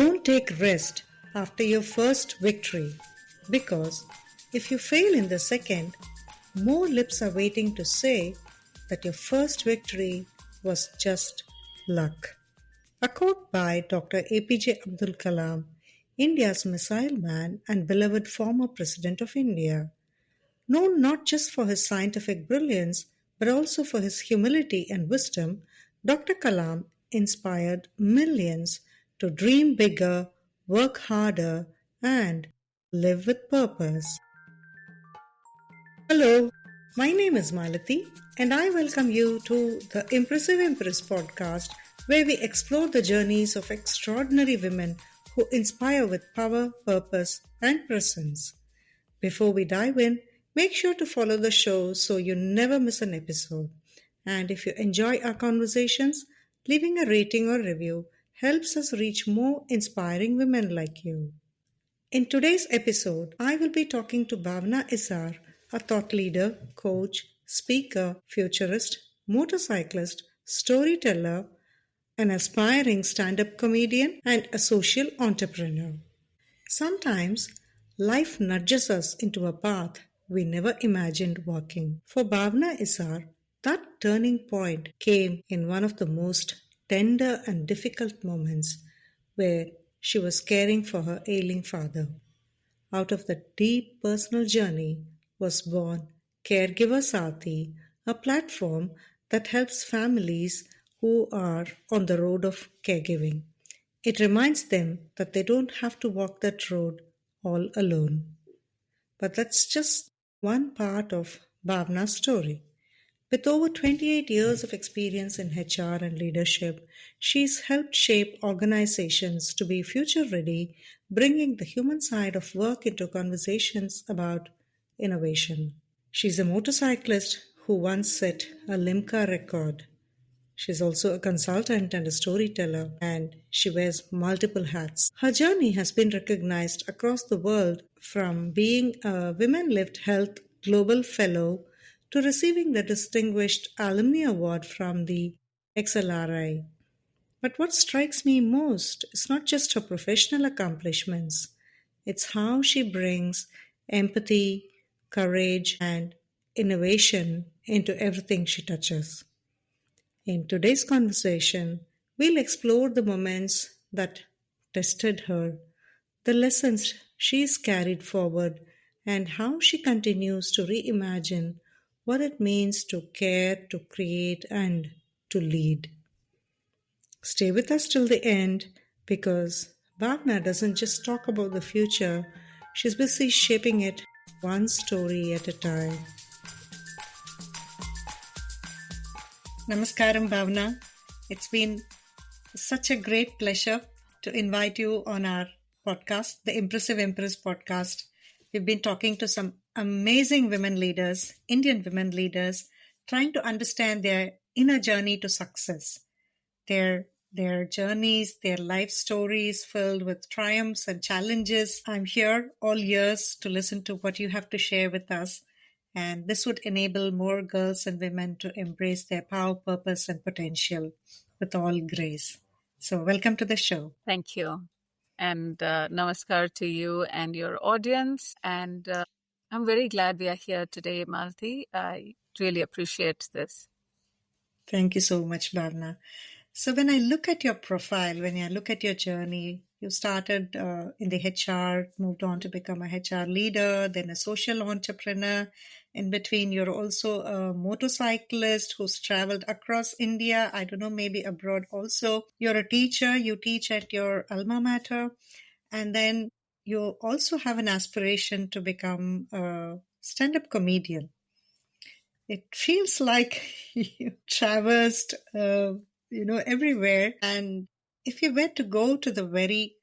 Don't take rest after your first victory, because if you fail in the second, more lips are waiting to say that your first victory was just luck. A quote by Dr. APJ Abdul Kalam, India's missile man and beloved former President of India. Known not just for his scientific brilliance, but also for his humility and wisdom, Dr. Kalam inspired millions to dream bigger, work harder, and live with purpose. Hello, my name is Malathi, and I welcome you to the Impressive Empress podcast, where we explore the journeys of extraordinary women who inspire with power, purpose, and presence. Before we dive in, make sure to follow the show so you never miss an episode. And if you enjoy our conversations, leaving a rating or review helps us reach more inspiring women like you. In today's episode, I will be talking to Bhavana Issar, a thought leader, coach, speaker, futurist, motorcyclist, storyteller, an aspiring stand up comedian, and a social entrepreneur. Sometimes life nudges us into a path we never imagined walking. For Bhavna Issar, that turning point came in one of the most tender and difficult moments where she was caring for her ailing father. Out of the deep personal journey was born Caregiver Sati, a platform that helps families who are on the road of caregiving. It reminds them that they don't have to walk that road all alone. But that's just one part of Bhavna's story. With over 28 years of experience in HR and leadership, she's helped shape organizations to be future ready, bringing the human side of work into conversations about innovation. She's a motorcyclist who once set a Limca record. She's also a consultant and a storyteller, and she wears multiple hats. Her journey has been recognized across the world, from being a Women Lift Health Global Fellow to receiving the Distinguished Alumni Award from the XLRI. But what strikes me most is not just her professional accomplishments, it's how she brings empathy, courage, and innovation into everything she touches. In today's conversation, we'll explore the moments that tested her, the lessons she's carried forward, and how she continues to reimagine what it means to care, to create, and to lead. Stay with us till the end, because Bhavna doesn't just talk about the future, she's busy shaping it one story at a time. Namaskaram, Bhavna. It's been such a great pleasure to invite you on our podcast, the Impressive Empress podcast. We've been talking to some amazing women leaders, Indian women leaders, trying to understand their inner journey to success, their journeys, their life stories filled with triumphs and challenges. I'm here all ears to listen to what you have to share with us. And this would enable more girls and women to embrace their power, purpose, and potential with all grace. So, welcome to the show. Thank you. And namaskar to you and your audience. And I'm very glad we are here today, Malathi. I really appreciate this. Thank you so much, Bhavna. So, when I look at your profile, when I look at your journey, you started in the HR, moved on to become a HR leader, then a social entrepreneur. In between, you're also a motorcyclist who's traveled across India, I don't know, maybe abroad also. You're a teacher, you teach at your alma mater, and then you also have an aspiration to become a stand up comedian. It feels like you traversed, everywhere. And if you were to go to the very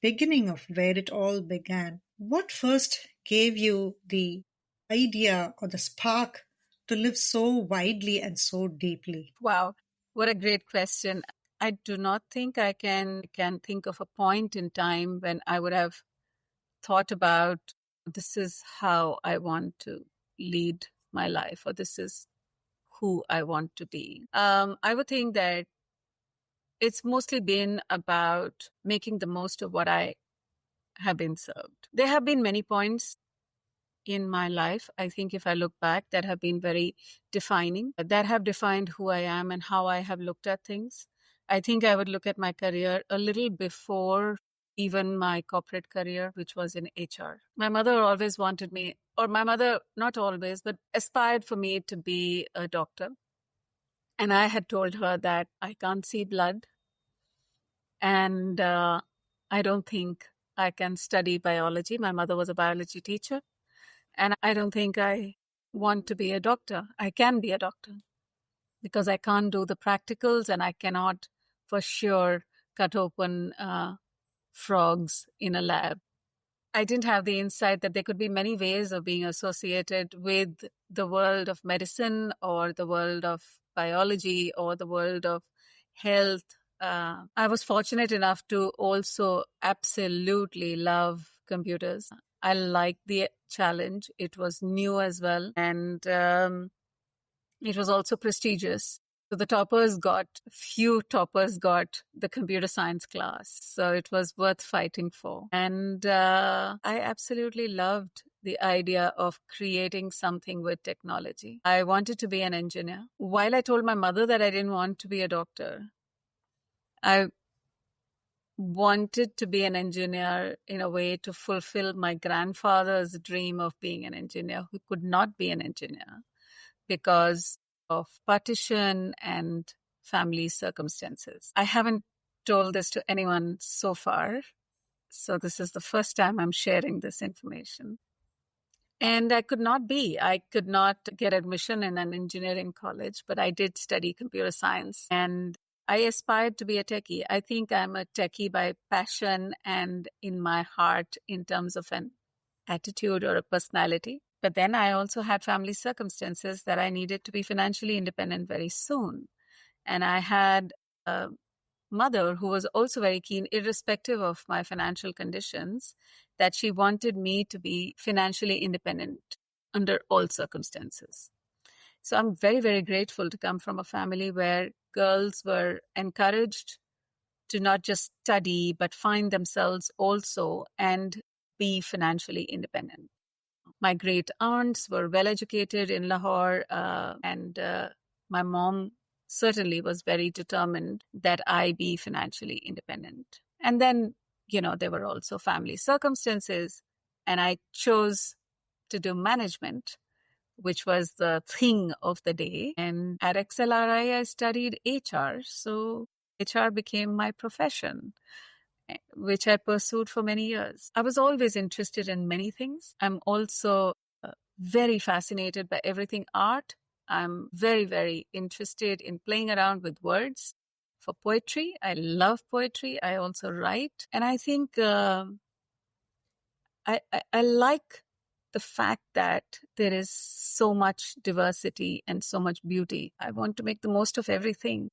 beginning of where it all began, what first gave you the idea or the spark to live so widely and so deeply? Wow, what a great question. I do not think I can think of a point in time when I would have thought about this is how I want to lead my life, or this is who I want to be. I would think that it's mostly been about making the most of what I have been served. There have been many points in my life, I think, if I look back, that have been very defining, that have defined who I am and how I have looked at things. I think I would look at my career a little before even my corporate career, which was in HR. My mother always wanted me, or my mother, not always, but aspired for me to be a doctor. And I had told her that I can't see blood, and I don't think I can study biology. My mother was a biology teacher. And I don't think I want to be a doctor. I can be a doctor because I can't do the practicals, and I cannot for sure cut open frogs in a lab. I didn't have the insight that there could be many ways of being associated with the world of medicine or the world of biology or the world of health. I was fortunate enough to also absolutely love computers. I liked the challenge. It was new as well. And it was also prestigious. So few toppers got the computer science class. So it was worth fighting for. And I absolutely loved the idea of creating something with technology. I wanted to be an engineer. While I told my mother that I didn't want to be a doctor, I wanted to be an engineer in a way to fulfill my grandfather's dream of being an engineer, who could not be an engineer because of partition and family circumstances. I haven't told this to anyone so far, so this is the first time I'm sharing this information. And I could not get admission in an engineering college, but I did study computer science, and I aspired to be a techie. I think I'm a techie by passion and in my heart in terms of an attitude or a personality. But then I also had family circumstances that I needed to be financially independent very soon. And I had a mother who was also very keen, irrespective of my financial conditions, that she wanted me to be financially independent under all circumstances. So I'm very, very grateful to come from a family where girls were encouraged to not just study, but find themselves also and be financially independent. My great aunts were well educated in Lahore, and my mom certainly was very determined that I be financially independent. And then, there were also family circumstances, and I chose to do management, which was the thing of the day. And at XLRI, I studied HR. So HR became my profession, which I pursued for many years. I was always interested in many things. I'm also very fascinated by everything art. I'm very, very interested in playing around with words. For poetry, I love poetry. I also write. And I think I like the fact that there is so much diversity and so much beauty. I want to make the most of everything.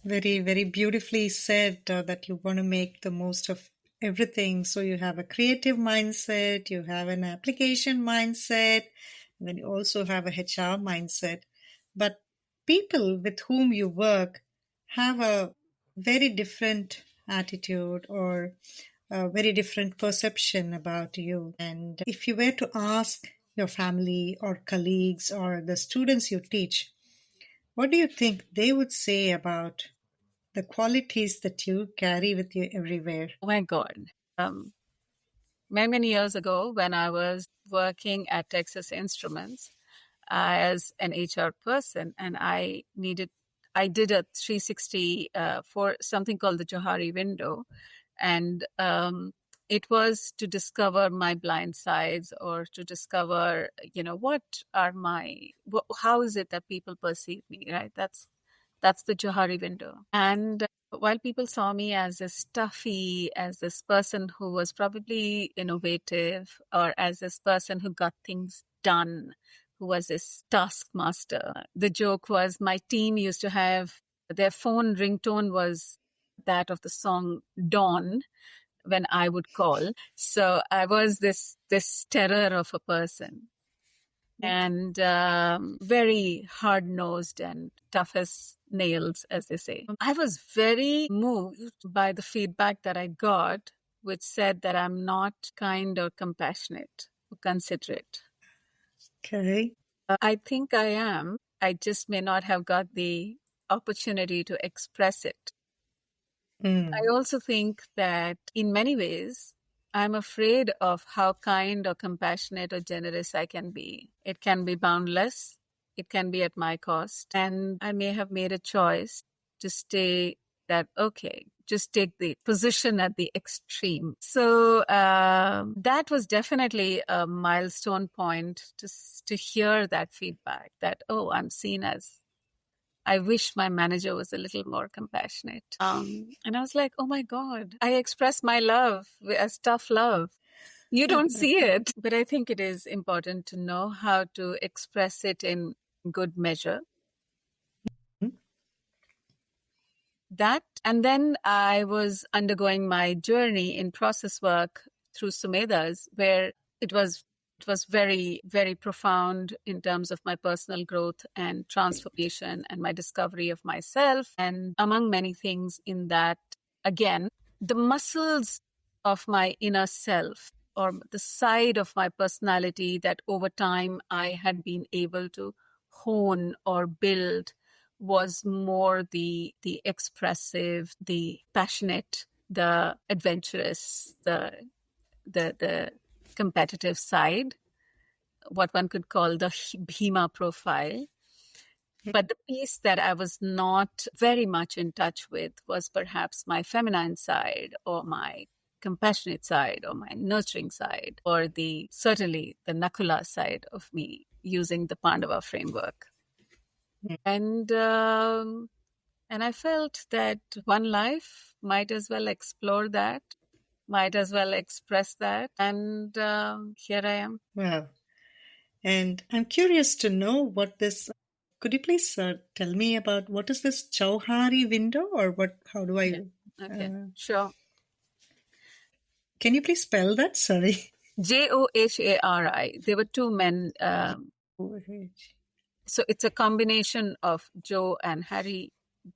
Very, very beautifully said that you want to make the most of everything. So you have a creative mindset, you have an application mindset, and then you also have a HR mindset. But people with whom you work have a very different attitude or a very different perception about you. And if you were to ask your family or colleagues or the students you teach, what do you think they would say about the qualities that you carry with you everywhere? Oh my God. Many, many years ago, when I was working at Texas Instruments as an HR person, and I did a 360 for something called the Johari window. And it was to discover my blind sides, or to discover, how is it that people perceive me, right? That's the Johari window. And while people saw me as this stuffy, as this person who was probably innovative, or as this person who got things done, who was this taskmaster, the joke was my team used to have their phone ringtone was that of the song Dawn when I would call. So I was this terror of a person, and very hard-nosed and tough as nails, as they say. I was very moved by the feedback that I got, which said that I'm not kind or compassionate or considerate. Okay. I think I am. I just may not have got the opportunity to express it. I also think that in many ways, I'm afraid of how kind or compassionate or generous I can be. It can be boundless. It can be at my cost. And I may have made a choice to stay that, okay, just take the position at the extreme. So that was definitely a milestone point to hear that feedback that, oh, I'm seen as, I wish my manager was a little more compassionate. And I was like, oh my God, I express my love as tough love. You don't see it. But I think it is important to know how to express it in good measure. That, and then I was undergoing my journey in process work through Sumedas, where it was very, very profound in terms of my personal growth and transformation and my discovery of myself. And among many things in that, again, the muscles of my inner self, or the side of my personality that over time I had been able to hone or build, was more the expressive, the passionate, the adventurous, the competitive side, what one could call the Bhima profile. But the piece that I was not very much in touch with was perhaps my feminine side, or my compassionate side, or my nurturing side, or certainly the Nakula side of me, using the Pandava framework. And I felt that one life, might as well explore that, might as well express that. And here I am. Wow. And I'm curious to know what this. Could you please tell me about what is this Chauhari window, or what? How do I? Yeah. Okay, sure. Can you please spell that? Sorry. Johari. There were two men. So it's a combination of Joe and Harry.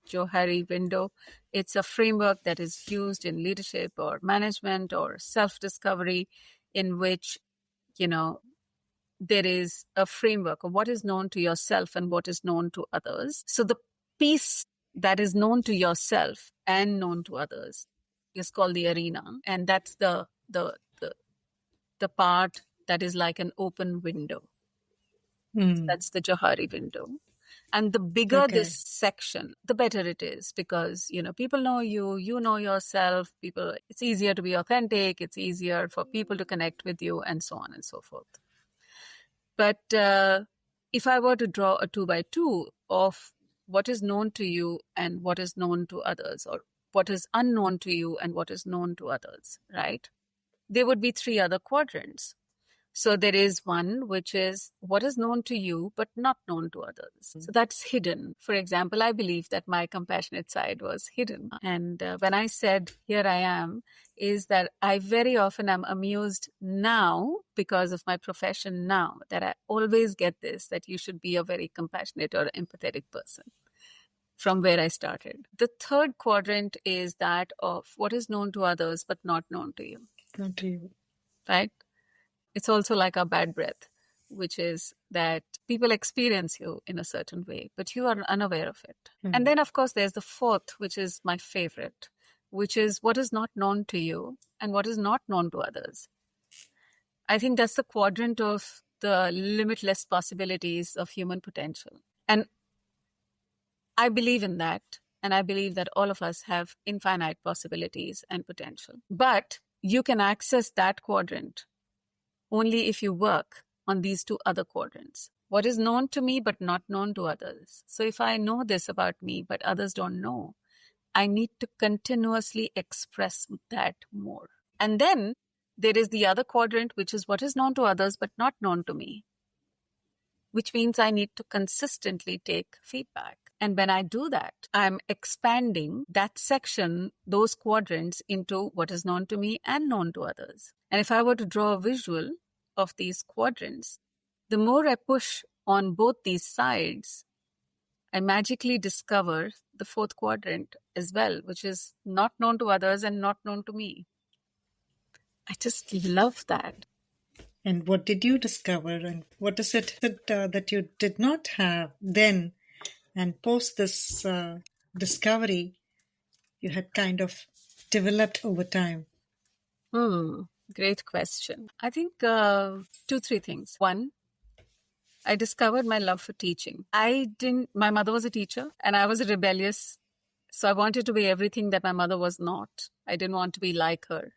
Johari window. It's a framework that is used in leadership or management or self-discovery, in which, there is a framework of what is known to yourself and what is known to others. So the piece that is known to yourself and known to others is called the arena. And that's the part that is like an open window. That's the Johari window. And the bigger this section, the better it is, because, people know you, you know yourself, it's easier to be authentic, it's easier for people to connect with you, and so on and so forth. But if I were to draw a 2x2 of what is known to you and what is known to others, or what is unknown to you and what is known to others, right? There would be 3 other quadrants. So there is one which is what is known to you but not known to others. So that's hidden. For example, I believe that my compassionate side was hidden. And when I said, here I am, is that I very often am amused now, because of my profession now, that I always get this, that you should be a very compassionate or empathetic person, from where I started. The third quadrant is that of what is known to others but not known to you. Not to you. Right? It's also like our bad breath, which is that people experience you in a certain way, but you are unaware of it. And then, of course, there's the fourth, which is my favorite, which is what is not known to you and what is not known to others. I think that's the quadrant of the limitless possibilities of human potential. And I believe in that. And I believe that all of us have infinite possibilities and potential. But you can access that quadrant only if you work on these 2 other quadrants. What is known to me but not known to others. So if I know this about me but others don't know, I need to continuously express that more. And then there is the other quadrant, which is what is known to others but not known to me, which means I need to consistently take feedback. And when I do that, I'm expanding that section, those quadrants, into what is known to me and known to others. And if I were to draw a visual of these quadrants, the more I push on both these sides, I magically discover the fourth quadrant as well, which is not known to others and not known to me. I just love that. And what did you discover? And what is it that you did not have then? And post this discovery, you had kind of developed over time. Great question. I think 2-3 things. One, I discovered my love for teaching. My mother was a teacher and I was rebellious. So I wanted to be everything that my mother was not. I didn't want to be like her.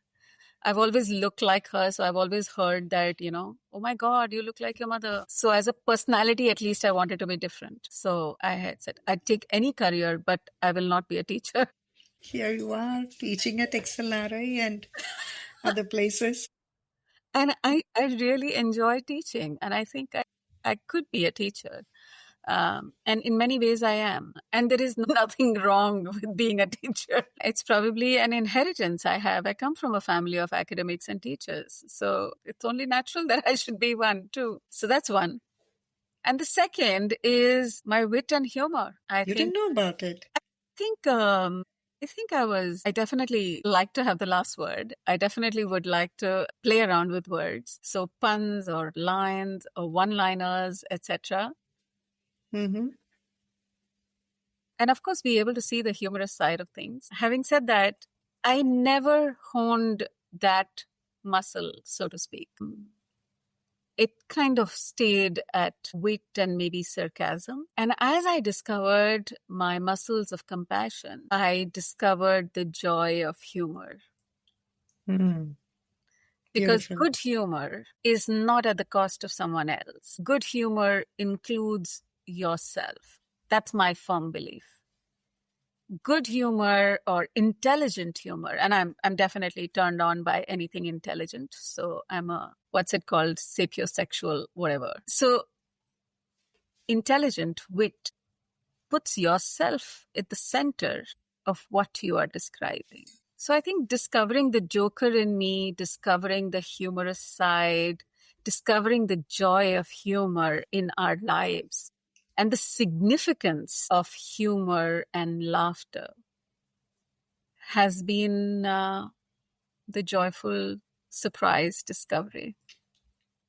I've always looked like her. So I've always heard that, oh my God, you look like your mother. So as a personality, at least I wanted to be different. So I had said, I'd take any career, but I will not be a teacher. Here you are teaching at XLRI and other places. And I really enjoy teaching. And I think I could be a teacher. And in many ways I am. And there is nothing wrong with being a teacher. It's probably an inheritance I have. I come from a family of academics and teachers. So it's only natural that I should be one too. So that's one. And the second is my wit and humor. You didn't know about it. I definitely like to have the last word. I definitely would like to play around with words. So puns or lines or one-liners, etc. Mm-hmm. And of course, be able to see the humorous side of things. Having said that, I never honed that muscle, so to speak. It kind of stayed at wit and maybe sarcasm. And as I discovered my muscles of compassion, I discovered the joy of humor. Mm. Because Beautiful. good humor is not at the cost of someone else. Good humor includes yourself. That's my firm belief. Good humor or intelligent humor, and I'm definitely turned on by anything intelligent. So I'm what's it called? Sapiosexual, whatever. So intelligent wit puts yourself at the center of what you are describing. So I think discovering the joker in me, discovering the humorous side, discovering the joy of humor in our lives, and the significance of humor and laughter has been the joyful surprise discovery.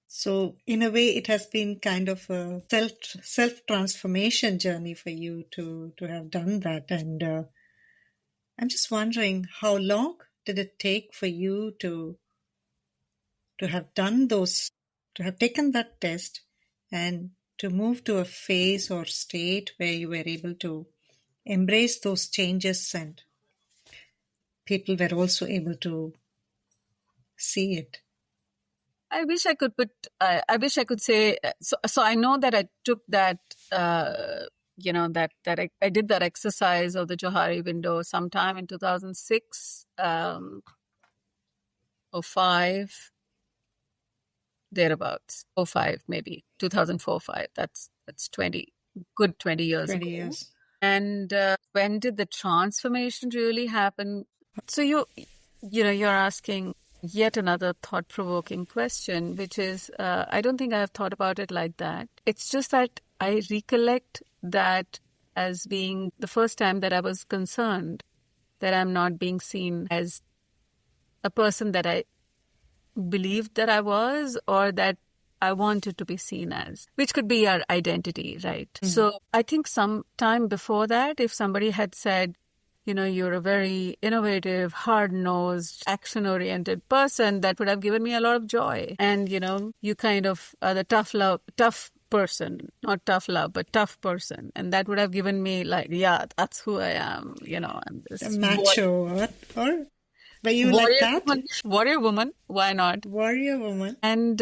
So in a way, it has been kind of a self-transformation journey for you to have done that. And I'm just wondering, how long did it take for you to have done those, to have taken that test and to move to a phase or state where you were able to embrace those changes and people were also able to see it? I wish I could say, so I know that I took that, that I did that exercise of the Johari window sometime in 2006, or 5, thereabouts, 05 maybe, 2004-05. That's 20 years 20 ago. years. And when did the transformation really happen? So you're asking yet another thought-provoking question, which is, I don't think I have thought about it like that. It's just that I recollect that as being the first time that I was concerned that I'm not being seen as a person that I believed that I was, or that I wanted to be seen as, which could be our identity, right? Mm-hmm. So I think some time before that, if somebody had said, you're a very innovative, hard-nosed, action-oriented person, that would have given me a lot of joy. And, you kind of are the tough person, not tough love, but tough person. And that would have given me yeah, that's who I am, I'm this a macho, or were you like that? Warrior woman, why not? Warrior woman. And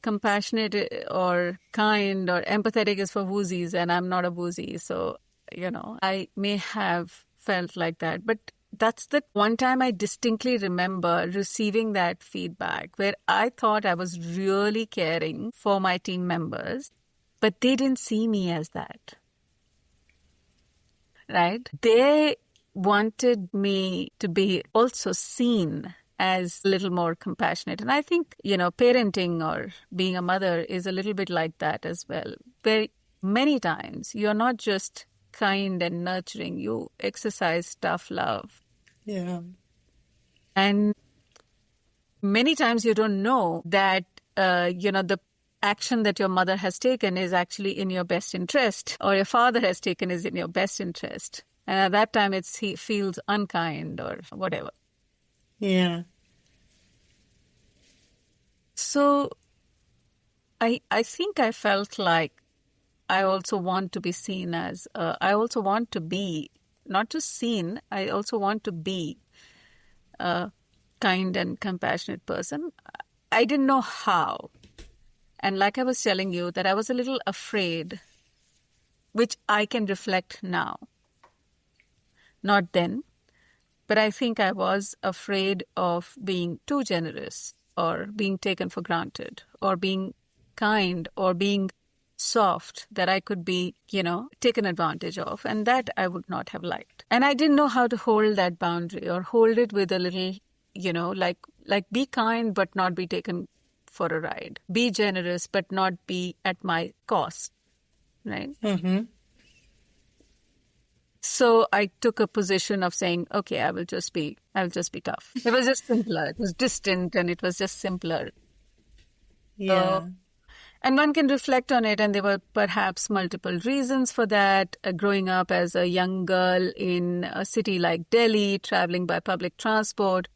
compassionate or kind or empathetic is for woozies, and I'm not a woozy. So, I may have felt like that. But that's the one time I distinctly remember receiving that feedback where I thought I was really caring for my team members, but they didn't see me as that. Right? They wanted me to be also seen as a little more compassionate. And I think, parenting or being a mother is a little bit like that as well, where many times you're not just kind and nurturing, you exercise tough love. Yeah. And many times you don't know that, the action that your mother has taken is actually in your best interest, or your father has taken is in your best interest. And at that time, he feels unkind or whatever. Yeah. So I think I felt like I also want to be seen as, I also want to be, not just seen, I also want to be a kind and compassionate person. I didn't know how. And like I was telling you, that I was a little afraid, which I can reflect now. Not then, but I think I was afraid of being too generous or being taken for granted or being kind or being soft, that I could be, taken advantage of. And that I would not have liked. And I didn't know how to hold that boundary or hold it with a little, like be kind but not be taken for a ride. Be generous but not be at my cost, right? Mm-hmm. So I took a position of saying, okay, I'll just be tough. It was just simpler. It was distant and it was just simpler. Yeah. And one can reflect on it, and there were perhaps multiple reasons for that. Growing up as a young girl in a city like Delhi, traveling by public transport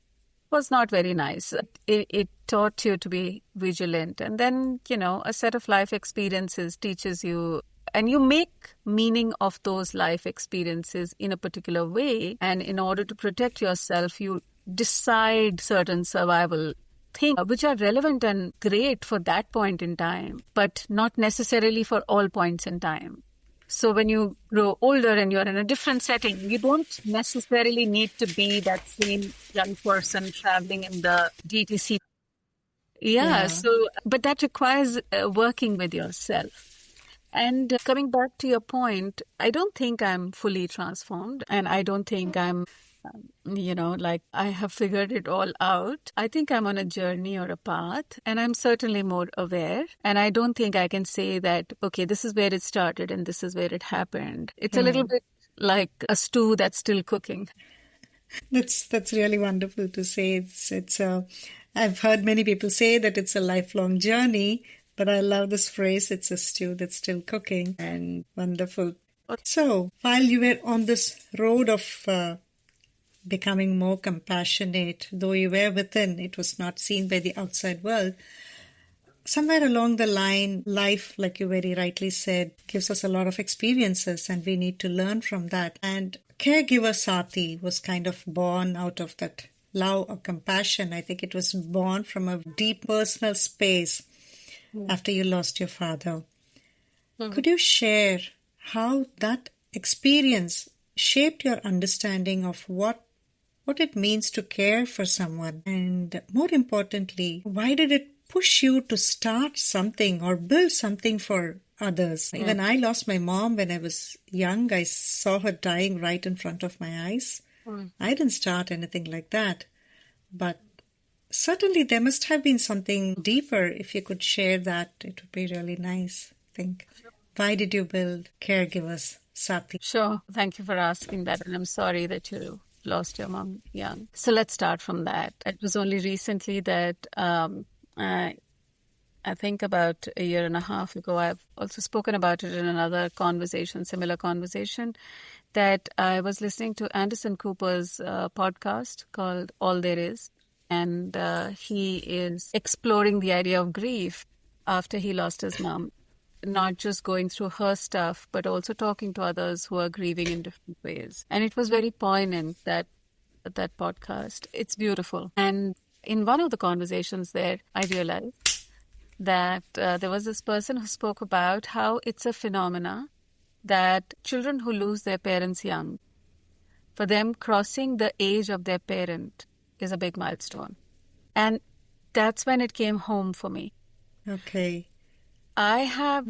was not very nice. It taught you to be vigilant. And then, a set of life experiences teaches you, and you make meaning of those life experiences in a particular way. And in order to protect yourself, you decide certain survival things which are relevant and great for that point in time, but not necessarily for all points in time. So when you grow older and you're in a different setting, you don't necessarily need to be that same young person traveling in the DTC. Yeah. So, but that requires working with yourself. And coming back to your point, I don't think I'm fully transformed, and I don't think I'm like I have figured it all out. I think I'm on a journey or a path, and I'm certainly more aware. And I don't think I can say that, okay, this is where it started and this is where it happened. It's a little bit like a stew that's still cooking. That's really wonderful to say. It's I've heard many people say that it's a lifelong journey, but I love this phrase. It's a stew that's still cooking, and wonderful. So while you were on this road of becoming more compassionate, though you were within, it was not seen by the outside world. Somewhere along the line, life, like you very rightly said, gives us a lot of experiences, and we need to learn from that. And caregiver Sati was kind of born out of that love or compassion. I think it was born from a deep personal space after you lost your father. Could you share how that experience shaped your understanding of what it means to care for someone? And more importantly, why did it push you to start something or build something for others? Even I lost my mom when I was young. I saw her dying right in front of my eyes. I didn't start anything like that. But certainly there must have been something deeper. If you could share that, it would be really nice, I think. Why did you build Caregivers Sati? Sure. Thank you for asking that. And I'm sorry that you lost your mom young. So let's start from that. It was only recently that I think about a year and a half ago, I've also spoken about it in another conversation, similar conversation, that I was listening to Anderson Cooper's podcast called All There Is. And he is exploring the idea of grief after he lost his mom. Not just going through her stuff, but also talking to others who are grieving in different ways. And it was very poignant, that podcast. It's beautiful. And in one of the conversations there, I realized that there was this person who spoke about how it's a phenomena that children who lose their parents young, for them crossing the age of their parent is a big milestone. And that's when it came home for me. Okay. I have,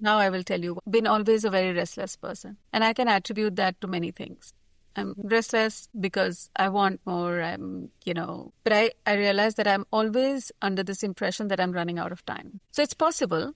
now I will tell you, been always a very restless person. And I can attribute that to many things. I'm restless because I want more, but I realize that I'm always under this impression that I'm running out of time. So it's possible,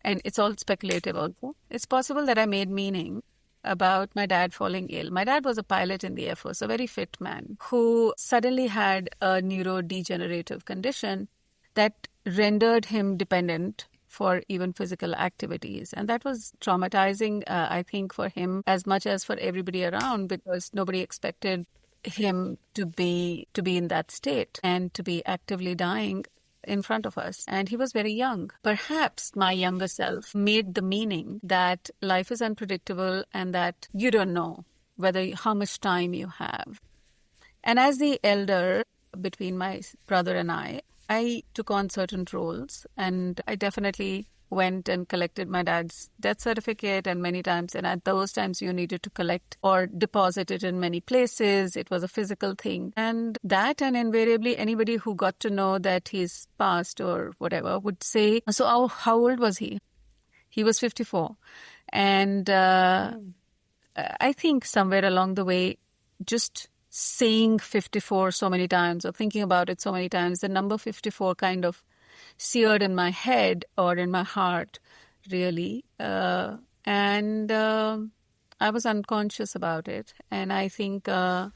and it's all speculative also. It's possible that I made meaning about my dad falling ill. My dad was a pilot in the Air Force, a very fit man who suddenly had a neurodegenerative condition that rendered him dependent for even physical activities. And that was traumatizing, I think, for him as much as for everybody around, because nobody expected him to be in that state and to be actively dying in front of us. And he was very young. Perhaps my younger self made the meaning that life is unpredictable and that you don't know how much time you have. And as the elder between my brother and I took on certain roles, and I definitely went and collected my dad's death certificate, and many times, and at those times you needed to collect or deposit it in many places. It was a physical thing. And invariably anybody who got to know that he's passed or whatever would say, so how old was he? He was 54. And I think somewhere along the way, just saying 54 so many times or thinking about it so many times, the number 54 kind of seared in my head or in my heart, really. And I was unconscious about it. And I think I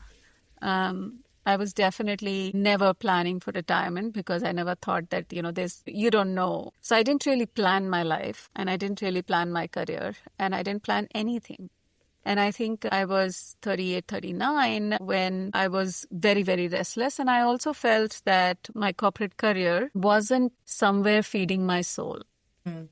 was definitely never planning for retirement, because I never thought that, you don't know. So I didn't really plan my life, and I didn't really plan my career, and I didn't plan anything. And I think I was 38, 39 when I was very, very restless. And I also felt that my corporate career wasn't somewhere feeding my soul. Mm.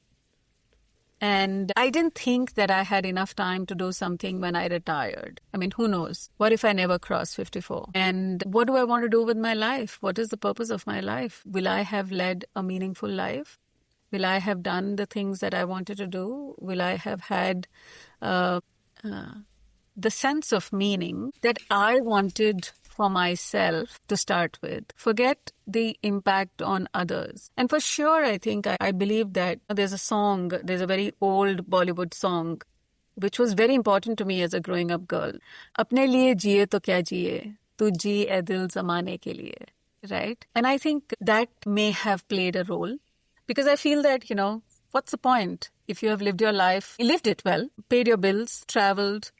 And I didn't think that I had enough time to do something when I retired. I mean, who knows? What if I never cross 54? And what do I want to do with my life? What is the purpose of my life? Will I have led a meaningful life? Will I have done the things that I wanted to do? Will I have had the sense of meaning that I wanted for myself to start with? Forget the impact on others. And for sure, I think I believe that there's a very old Bollywood song, which was very important to me as a growing up girl. Apne liye jiye to kya jiye, tu ji e dil zamane ke liye, right? And I think that may have played a role, because I feel that, what's the point? If you have lived your life, you lived it well, paid your bills, traveled,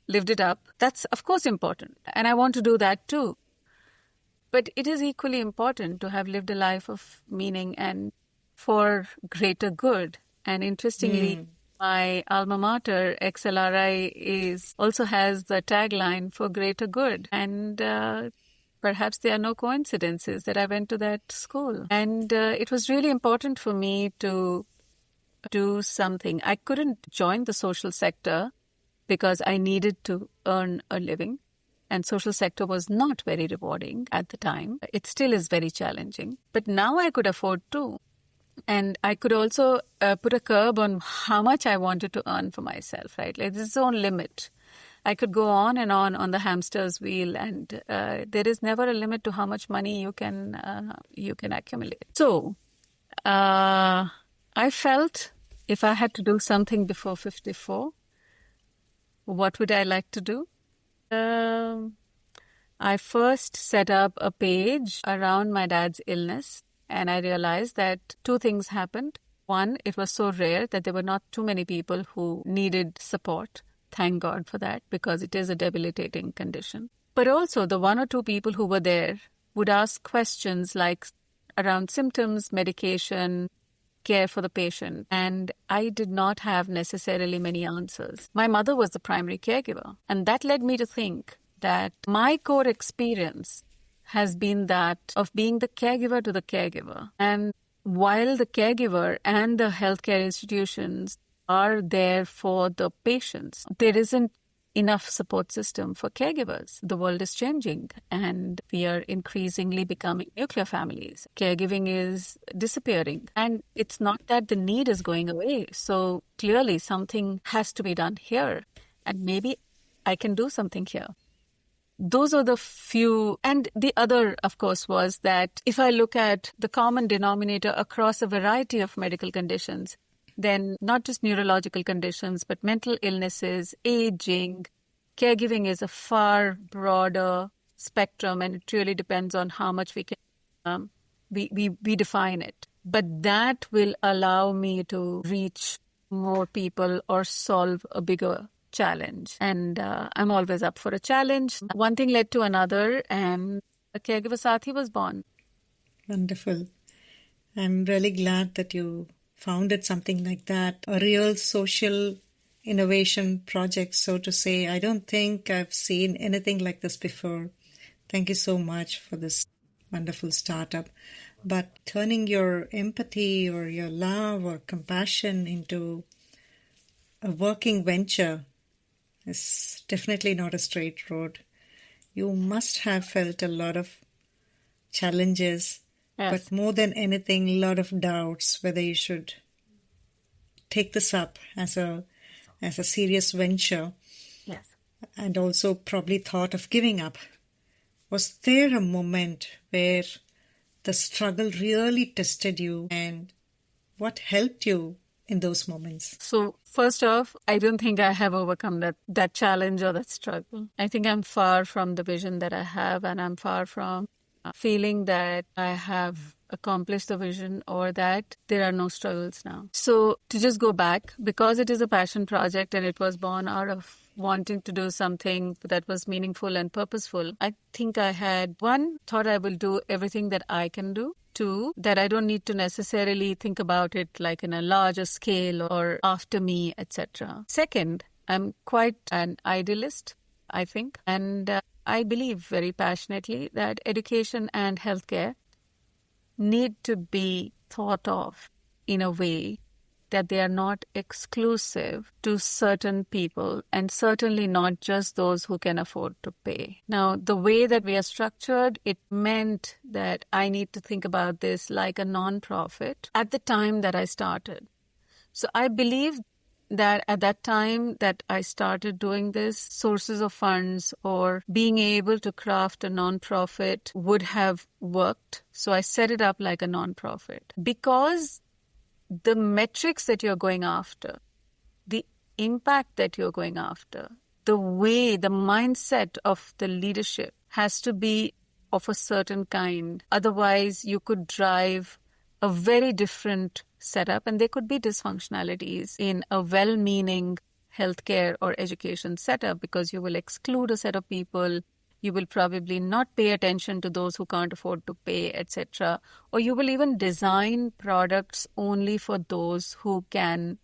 lived it up, that's of course important. And I want to do that too. But it is equally important to have lived a life of meaning and for greater good. And interestingly, my alma mater, XLRI, also has the tagline for greater good. And perhaps there are no coincidences that I went to that school. And it was really important for me to do something. I couldn't join the social sector because I needed to earn a living. And social sector was not very rewarding at the time. It still is very challenging. But now I could afford to. And I could also put a curb on how much I wanted to earn for myself, right? Like, there's its own limit. I could go on and on the hamster's wheel, and there is never a limit to how much money you can accumulate. So I felt if I had to do something before 54, what would I like to do? I first set up a page around my dad's illness, and I realized that two things happened. One, it was so rare that there were not too many people who needed support. Thank God for that, because it is a debilitating condition. But also, the one or two people who were there would ask questions like around symptoms, medication, care for the patient. And I did not have necessarily many answers. My mother was the primary caregiver. And that led me to think that my core experience has been that of being the caregiver to the caregiver. And while the caregiver and the healthcare institutions are there for the patients, there isn't enough support system for caregivers. The world is changing, and we are increasingly becoming nuclear families. Caregiving is disappearing, and it's not that the need is going away. So clearly something has to be done here, and maybe I can do something here. Those are the few. And the other, of course, was that if I look at the common denominator across a variety of medical conditions, then not just neurological conditions, but mental illnesses, aging, caregiving is a far broader spectrum, and it really depends on how much we can we define it. but that will allow me to reach more people or solve a bigger challenge. And I'm always up for a challenge. One thing led to another, and a caregiver Sathi was born. Wonderful. I'm really glad that you founded something like that, a real social innovation project, so to say. I don't think I've seen anything like this before. Thank you so much for this wonderful startup. But turning your empathy or your love or compassion into a working venture is definitely not a straight road. You must have felt a lot of challenges, Yes. but more than anything, a lot of doubts whether you should take this up as a serious venture, Yes. and also probably thought of giving up. Was there a moment where the struggle really tested you, and what helped you in those moments? So first off, I don't think I have overcome that challenge or that struggle. I think I'm far from the vision that I have, and I'm far from feeling that I have accomplished the vision or that there are no struggles now. So to just go back, because it is a passion project and it was born out of wanting to do something that was meaningful and purposeful, I think I had, one, thought I will do everything that I can do. Two, that I don't need to necessarily think about it like in a larger scale or after me, etc. Second, I'm quite an idealist, I think, and I believe very passionately that education and healthcare need to be thought of in a way that they are not exclusive to certain people, and certainly not just those who can afford to pay. Now, the way that we are structured, it meant that I need to think about this like a non-profit at the time that I started. So I believe that at that time that I started doing this, sources of funds or being able to craft a non-profit would have worked. So I set it up like a non-profit. Because the metrics that you're going after, the impact that you're going after, the way, the mindset of the leadership has to be of a certain kind. Otherwise, you could drive a very different setup, and there could be dysfunctionalities in a well-meaning healthcare or education setup because you will exclude a set of people. You will probably not pay attention to those who can't afford to pay, etc. Or you will even design products only for those who can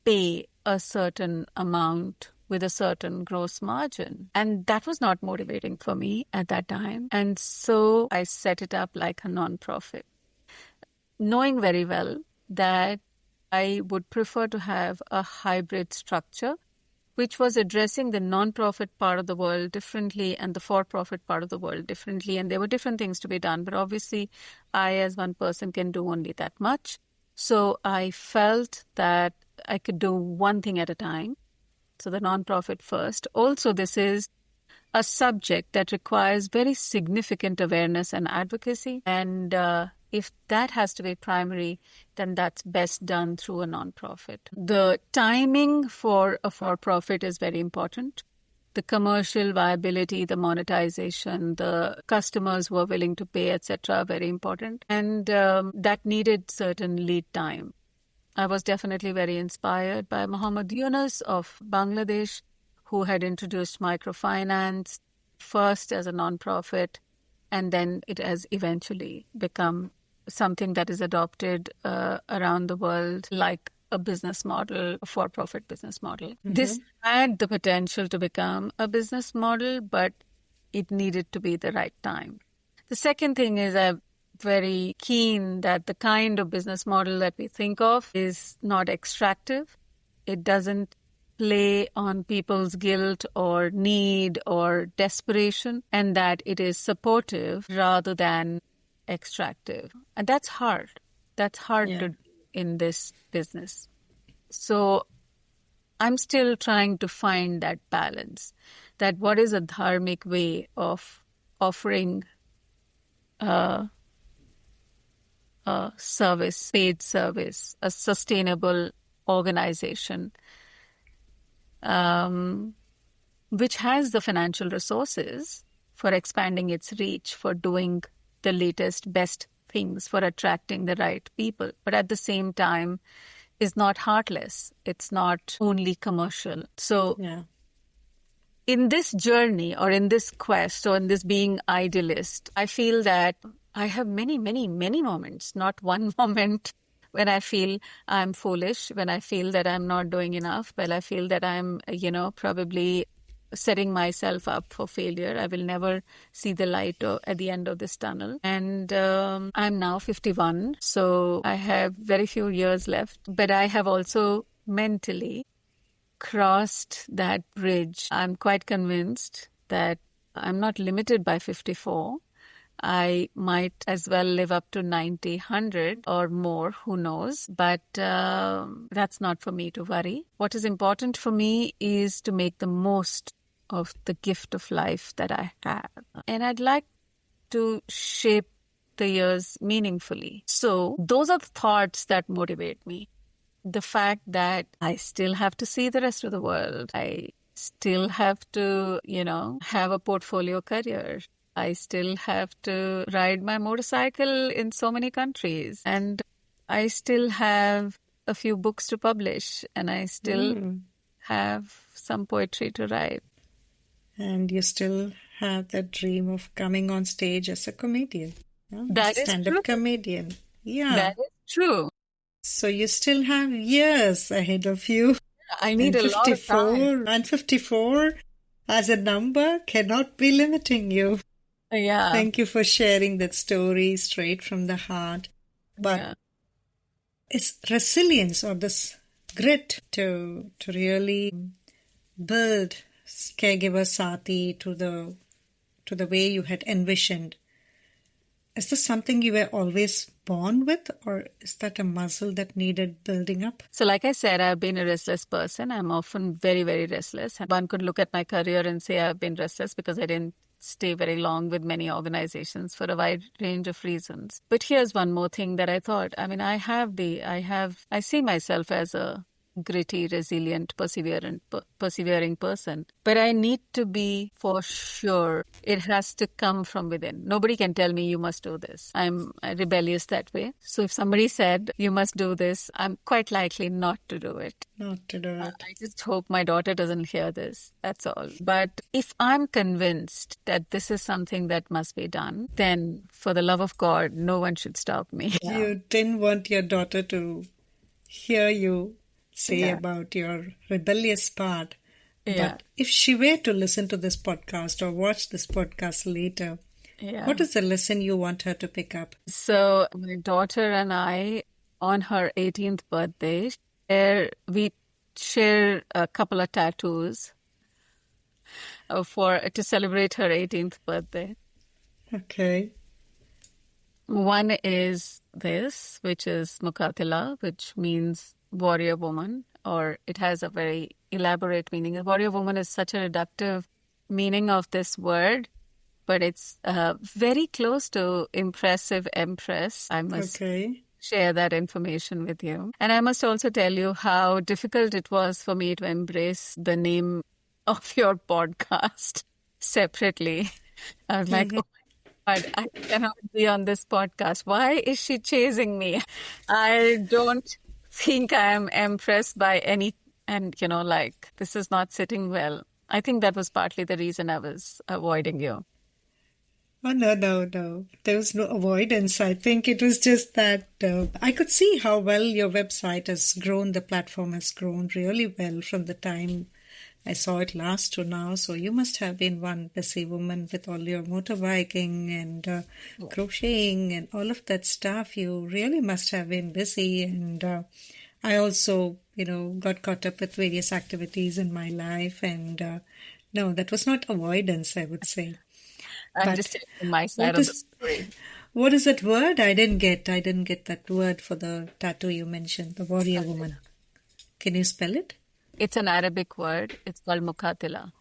pay a certain amount with a certain gross margin. And that was not motivating for me at that time. And so I set it up like a non-profit, knowing very well that I would prefer to have a hybrid structure, which was addressing the non-profit part of the world differently and the for-profit part of the world differently. And there were different things to be done. But obviously, I as one person can do only that much. So I felt that I could do one thing at a time. So the non-profit first. Also, this is a subject that requires very significant awareness and advocacy. And if that has to be primary, then that's best done through a non-profit. The timing for a for-profit is very important. The commercial viability, the monetization, the customers who are willing to pay, etc., are very important. And that needed certain lead time. I was definitely very inspired by Muhammad Yunus of Bangladesh, who had introduced microfinance first as a non-profit, and then it has eventually become something that is adopted around the world like a business model, a for-profit business model. Mm-hmm. This had the potential to become a business model, but it needed to be the right time. The second thing is I'm very keen that the kind of business model that we think of is not extractive. It doesn't play on people's guilt or need or desperation, and that it is supportive rather than extractive. And that's hard. That's hard to do in this business. So I'm still trying to find that balance, that what is a dharmic way of offering a service, paid service, a sustainable organization, which has the financial resources for expanding its reach, for doing the latest, best things for attracting the right people, but at the same time is not heartless. It's not only commercial. So Yeah. in this journey or in this quest or in this being idealist, I feel that I have many, many, many moments, not one moment when I feel I'm foolish, when I feel that I'm not doing enough, when I feel that I'm, probably setting myself up for failure. I will never see the light at the end of this tunnel. And I'm now 51, so I have very few years left. But I have also mentally crossed that bridge. I'm quite convinced that I'm not limited by 54. I might as well live up to 90, 100 or more, who knows. But that's not for me to worry. What is important for me is to make the most of the gift of life that I have. And I'd like to shape the years meaningfully. So those are the thoughts that motivate me. The fact that I still have to see the rest of the world. I still have to, have a portfolio career. I still have to ride my motorcycle in so many countries. And I still have a few books to publish. And I still have some poetry to write. And you still have that dream of coming on stage as a comedian. That is stand-up true. comedian. Yeah. That is true. So you still have years ahead of you. I need And a lot of time. And 54 as a number cannot be limiting you. Yeah. Thank you for sharing that story straight from the heart. But it's resilience or this grit to really build caregiver Sati to the way you had envisioned. Is this something you were always born with, or is that a muscle that needed building up? So like I said, I've been a restless person. I'm often very, very restless. One could look at my career and say I've been restless because I didn't stay very long with many organizations for a wide range of reasons. But here's one more thing that I thought. I mean, I see myself as a gritty, resilient, persevering person. But I need to be for sure. It has to come from within. Nobody can tell me you must do this. I'm rebellious that way. So if somebody said you must do this, I'm quite likely not to do it. Not to do it. I just hope my daughter doesn't hear this. That's all. But if I'm convinced that this is something that must be done, then for the love of God, no one should stop me. You didn't want your daughter to hear you say about your rebellious part. But if she were to listen to this podcast or watch this podcast later, what is the lesson you want her to pick up? So my daughter and I, on her 18th birthday, we share a couple of tattoos to celebrate her 18th birthday. Okay. One is this, which is Mukatila, which means warrior woman, or it has a very elaborate meaning. A warrior woman is such a reductive meaning of this word, but it's very close to Impressive Empress. I must share that information with you. And I must also tell you how difficult it was for me to embrace the name of your podcast separately. I was like, oh my God, I cannot be on this podcast. Why is she chasing me? I don't think I am impressed by any, and this is not sitting well. I think that was partly the reason I was avoiding you. Oh, no. There was no avoidance. I think it was just that I could see how well your website has grown. The platform has grown really well from the time I saw it last to now. So you must have been one busy woman with all your motorbiking and crocheting and all of that stuff. You really must have been busy. And I also, got caught up with various activities in my life. And no, that was not avoidance, I would say. I'm just taking my side of the story. What is that word? I didn't get that word for the tattoo you mentioned, the warrior woman. Can you spell it? It's an Arabic word. It's called Mukatila.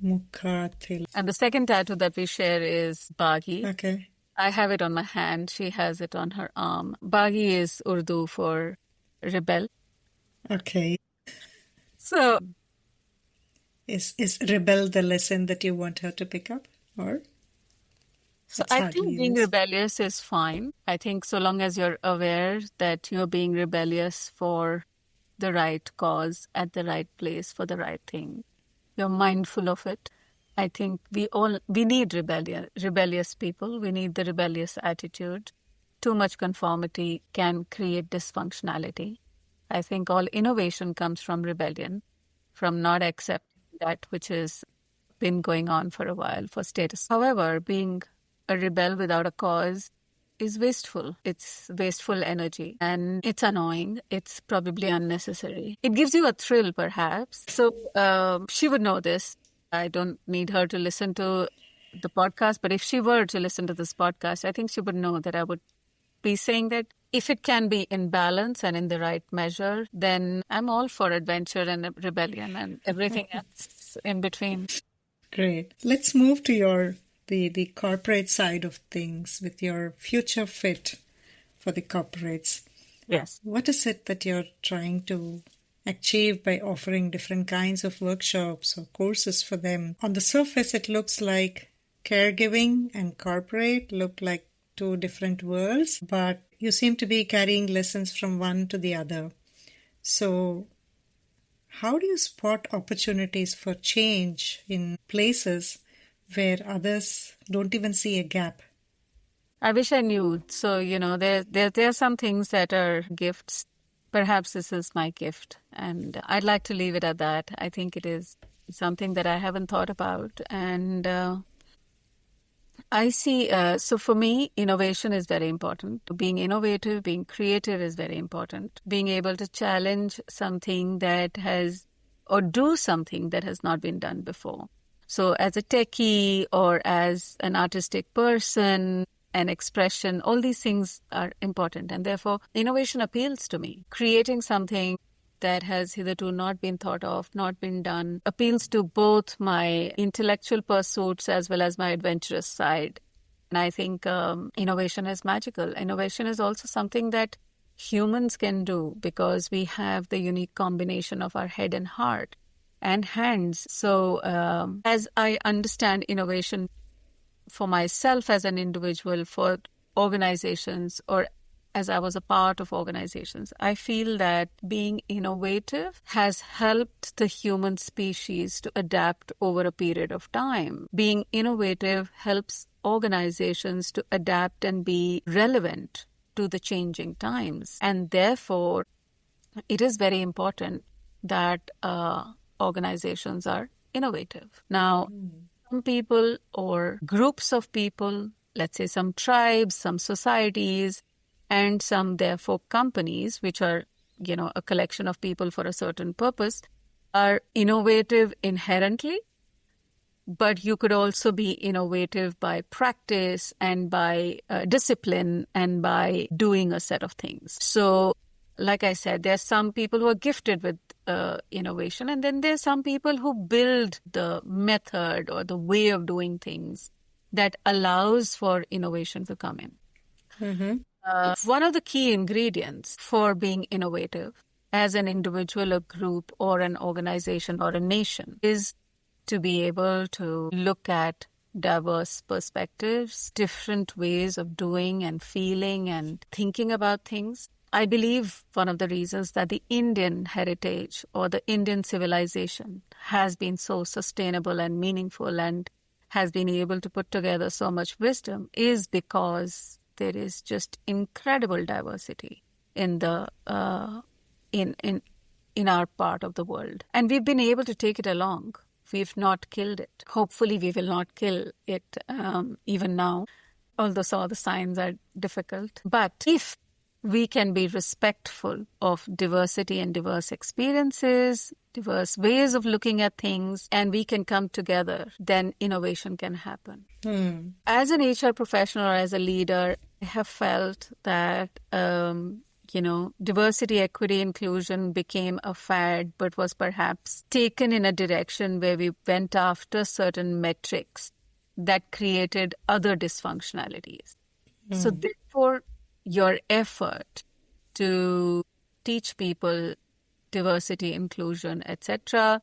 Mukatila. And the second tattoo that we share is Bagi. Okay. I have it on my hand. She has it on her arm. Bagi is Urdu for rebel. Okay. So, is rebel the lesson that you want her to pick up, or? So It's I hardly think being this. rebellious is fine. I think so long as you're aware that you're being rebellious for the right cause at the right place for the right thing. You're mindful of it. I think we need rebellious people. We need the rebellious attitude. Too much conformity can create dysfunctionality. I think all innovation comes from rebellion, from not accepting that which has been going on for a while for status. However, being a rebel without a cause is wasteful. It's wasteful energy and it's annoying. It's probably unnecessary. It gives you a thrill, perhaps. So she would know this. I don't need her to listen to the podcast, but if she were to listen to this podcast, I think she would know that I would be saying that if it can be in balance and in the right measure, then I'm all for adventure and rebellion and everything else in between. Great. Let's move to the corporate side of things with your future fit for the corporates. Yes. What is it that you're trying to achieve by offering different kinds of workshops or courses for them? On the surface, it looks like caregiving and corporate look like two different worlds, but you seem to be carrying lessons from one to the other. So, how do you spot opportunities for change in places where others don't even see a gap? I wish I knew. So, there are some things that are gifts. Perhaps this is my gift, and I'd like to leave it at that. I think it is something that I haven't thought about. And I see, so for me, innovation is very important. Being innovative, being creative is very important. Being able to challenge something that has, or do something that has not been done before. So as a techie or as an artistic person, an expression, all these things are important. And therefore, innovation appeals to me. Creating something that has hitherto not been thought of, not been done, appeals to both my intellectual pursuits as well as my adventurous side. And I think innovation is magical. Innovation is also something that humans can do because we have the unique combination of our head and heart and hands. So as I understand innovation for myself as an individual, for organizations, or as I was a part of organizations, I feel that being innovative has helped the human species to adapt over a period of time. Being innovative helps organizations to adapt and be relevant to the changing times. And therefore, it is very important that organizations are innovative. Now, some people or groups of people, let's say some tribes, some societies, and some, therefore, companies, which are, a collection of people for a certain purpose, are innovative inherently. But you could also be innovative by practice and by discipline and by doing a set of things. So, like I said, there are some people who are gifted with innovation, and then there are some people who build the method or the way of doing things that allows for innovation to come in. Mm-hmm. One of the key ingredients for being innovative as an individual, a group, or an organization or a nation is to be able to look at diverse perspectives, different ways of doing and feeling and thinking about things. I believe one of the reasons that the Indian heritage or the Indian civilization has been so sustainable and meaningful and has been able to put together so much wisdom is because there is just incredible diversity in the in our part of the world, and we've been able to take it along. We've not killed it. Hopefully, we will not kill it even now, although some of the signs are difficult. But if we can be respectful of diversity and diverse experiences, diverse ways of looking at things, and we can come together, then innovation can happen. As an HR professional or as a leader, I have felt that, diversity, equity, inclusion became a fad, but was perhaps taken in a direction where we went after certain metrics that created other dysfunctionalities. So therefore, your effort to teach people diversity, inclusion, etc.,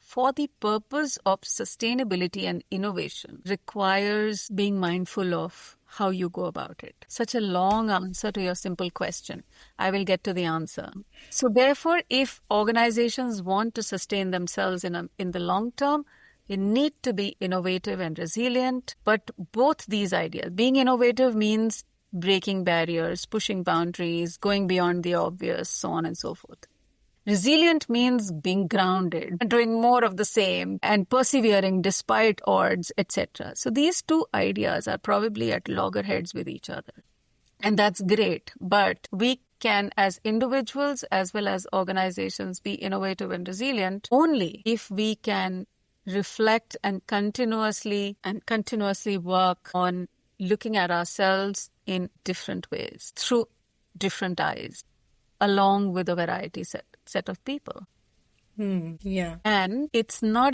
for the purpose of sustainability and innovation requires being mindful of how you go about it. Such a long answer to your simple question. I will get to the answer. So therefore, if organizations want to sustain themselves in the long term, you need to be innovative and resilient. But both these ideas, being innovative means breaking barriers, pushing boundaries, going beyond the obvious, so on and so forth. Resilient means being grounded, doing more of the same, and persevering despite odds, etc. So these two ideas are probably at loggerheads with each other. And that's great. But we can, as individuals as well as organizations, be innovative and resilient only if we can reflect and continuously work on looking at ourselves in different ways, through different eyes, along with a variety set of people. Yeah. And it's not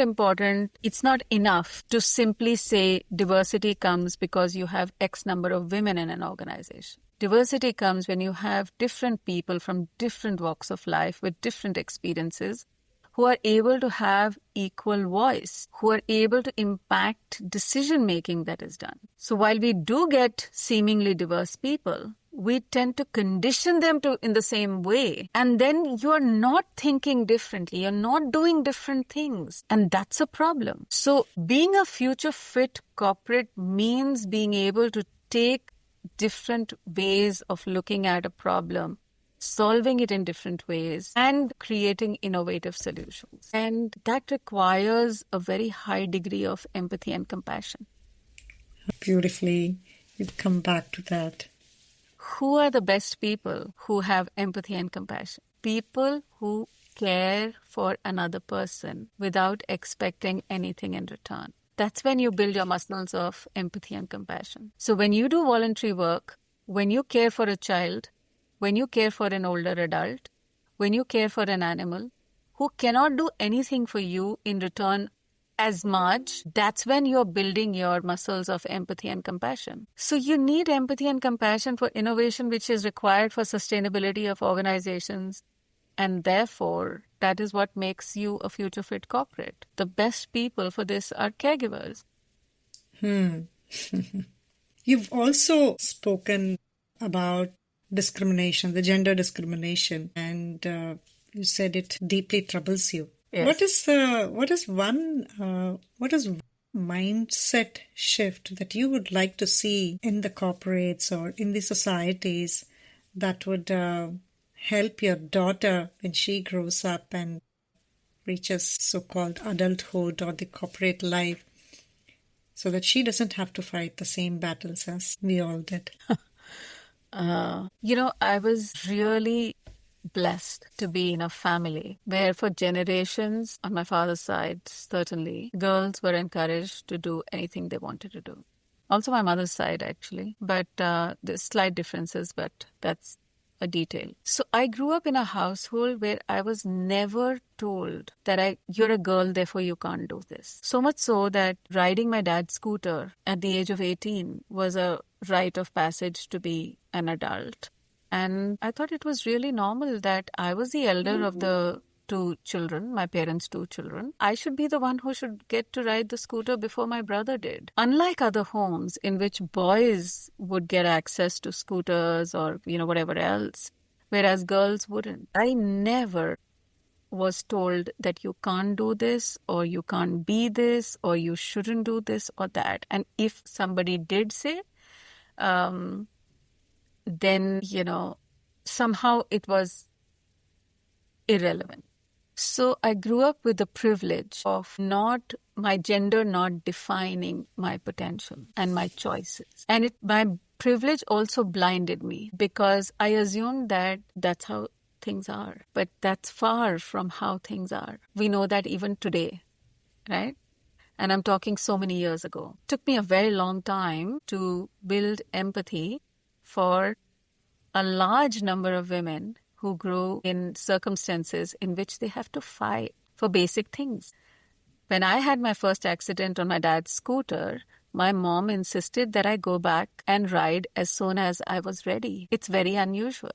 enough to simply say diversity comes because you have X number of women in an organization. Diversity comes when you have different people from different walks of life with different experiences who are able to have equal voice, who are able to impact decision-making that is done. So while we do get seemingly diverse people, we tend to condition them in the same way. And then you're not thinking differently. You're not doing different things. And that's a problem. So being a future fit corporate means being able to take different ways of looking at a problem, solving it in different ways, and creating innovative solutions. And that requires a very high degree of empathy and compassion. Beautifully, you've come back to that. Who are the best people who have empathy and compassion? People who care for another person without expecting anything in return. That's when you build your muscles of empathy and compassion. So when you do voluntary work, when you care for a child, when you care for an older adult, when you care for an animal who cannot do anything for you in return as much, that's when you're building your muscles of empathy and compassion. So you need empathy and compassion for innovation, which is required for sustainability of organizations. And therefore, that is what makes you a future fit corporate. The best people for this are caregivers. You've also spoken about discrimination, the gender discrimination, and you said it deeply troubles you. Yes. What is one mindset shift that you would like to see in the corporates or in the societies that would help your daughter when she grows up and reaches so-called adulthood or the corporate life, so that she doesn't have to fight the same battles as we all did? I was really blessed to be in a family where for generations, on my father's side, certainly, girls were encouraged to do anything they wanted to do. Also my mother's side, actually. But there's slight differences, but that's a detail. So I grew up in a household where I was never told that you're a girl, therefore you can't do this. So much so that riding my dad's scooter at the age of 18 was a rite of passage to be an adult. And I thought it was really normal that I was the elder of the two children, my parents' two children. I should be the one who should get to ride the scooter before my brother did. Unlike other homes in which boys would get access to scooters or, whatever else, whereas girls wouldn't. I never was told that you can't do this or you can't be this or you shouldn't do this or that. And if somebody did say, then, somehow it was irrelevant. So I grew up with the privilege of my gender not defining my potential and my choices. And my privilege also blinded me because I assumed that that's how things are. But that's far from how things are. We know that even today, right? And I'm talking so many years ago. It took me a very long time to build empathy for a large number of women who grow in circumstances in which they have to fight for basic things. When I had my first accident on my dad's scooter, my mom insisted that I go back and ride as soon as I was ready. It's very unusual.